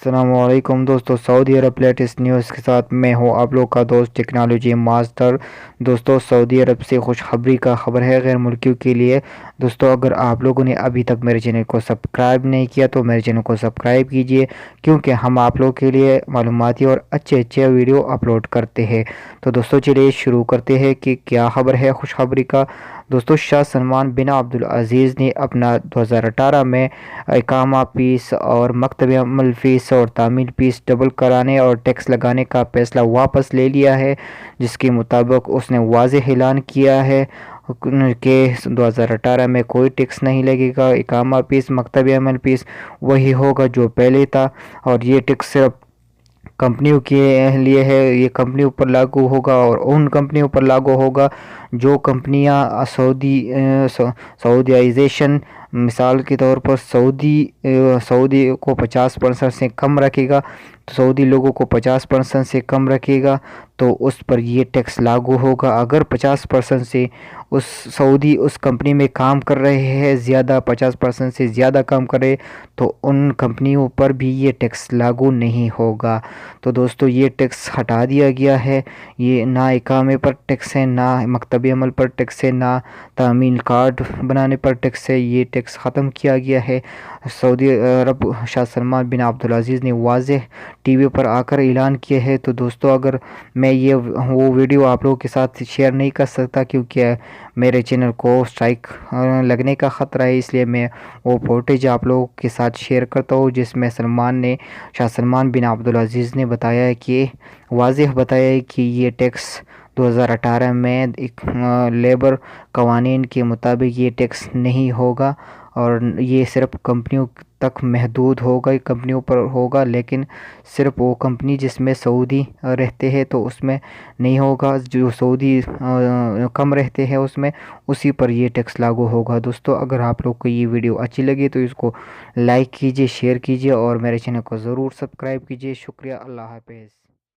السلام علیکم دوستو، سعودی عرب لیٹسٹ نیوز کے ساتھ میں ہوں آپ لوگ کا دوست ٹیکنالوجی ماسٹر۔ دوستو، سعودی عرب سے خوشخبری کا خبر ہے غیر ملکیوں کے لیے۔ دوستو، اگر آپ لوگوں نے ابھی تک میرے چینل کو سبسکرائب نہیں کیا تو میرے چینل کو سبسکرائب کیجئے، کیونکہ ہم آپ لوگ کے لیے معلوماتی اور اچھے ویڈیو اپلوڈ کرتے ہیں۔ تو دوستو چلیے شروع کرتے ہیں کہ کیا خبر ہے خوشخبری کا۔ دوستو، شاہ سلمان بن عبدالعزیز نے اپنا 2018 میں اقامہ فیس اور مکتب عمل فیس اور تعمیل فیس ڈبل کرانے اور ٹیکس لگانے کا فیصلہ واپس لے لیا ہے، جس کے مطابق اس نے واضح اعلان کیا ہے کہ 2018 میں کوئی ٹیکس نہیں لگے گا۔ اقامہ فیس، مکتب عمل فیس وہی ہوگا جو پہلے تھا، اور یہ ٹیکس صرف کمپنیوں کے لیے ہے۔ یہ کمپنیوں پر لاگو ہوگا اور ان کمپنیوں پر لاگو ہوگا جو کمپنیاں سعودیائزیشن، مثال کے طور پر سعودی کو 50% سے کم رکھے گا، سعودی لوگوں کو 50% سے کم رکھے گا تو اس پر یہ ٹیکس لاگو ہوگا۔ اگر 50% سے سعودی اس کمپنی میں کام کر رہے ہیں، 50% سے زیادہ کام کر رہے، تو ان کمپنیوں پر بھی یہ ٹیکس لاگو نہیں ہوگا۔ تو دوستو، یہ ٹیکس ہٹا دیا گیا ہے۔ یہ نہ اقامے پر ٹیکس ہے، نہ مکتب عمل پر ٹیکس ہے، نہ تعمیل کارڈ بنانے پر ٹیکس ہے۔ یہ ٹیکس ختم کیا گیا ہے۔ سعودی عرب شاہ سلمان بن عبدالعزیز نے واضح ٹی وی پر آ کر اعلان کیا ہے۔ تو دوستو، اگر میں وہ ویڈیو آپ لوگوں کے ساتھ شیئر نہیں کر سکتا کیونکہ میرے چینل کو اسٹرائک لگنے کا خطرہ ہے، اس لیے میں وہ فوٹیج آپ لوگوں کے ساتھ شیئر کرتا ہوں جس میں شاہ سلمان بن عبدالعزیز نے واضح بتایا ہے کہ یہ ٹیکس 2018 میں لیبر قوانین کے مطابق یہ ٹیکس نہیں ہوگا، اور یہ صرف کمپنیوں تک محدود ہوگا، کمپنیوں پر ہوگا، لیکن صرف وہ کمپنی جس میں سعودی رہتے ہیں تو اس میں نہیں ہوگا، جو سعودی کم رہتے ہیں اس میں، اسی پر یہ ٹیکس لاگو ہوگا۔ دوستو، اگر آپ لوگ کو یہ ویڈیو اچھی لگے تو اس کو لائک کیجئے، شیئر کیجئے اور میرے چینل کو ضرور سبسکرائب کیجئے۔ شکریہ، اللہ حافظ۔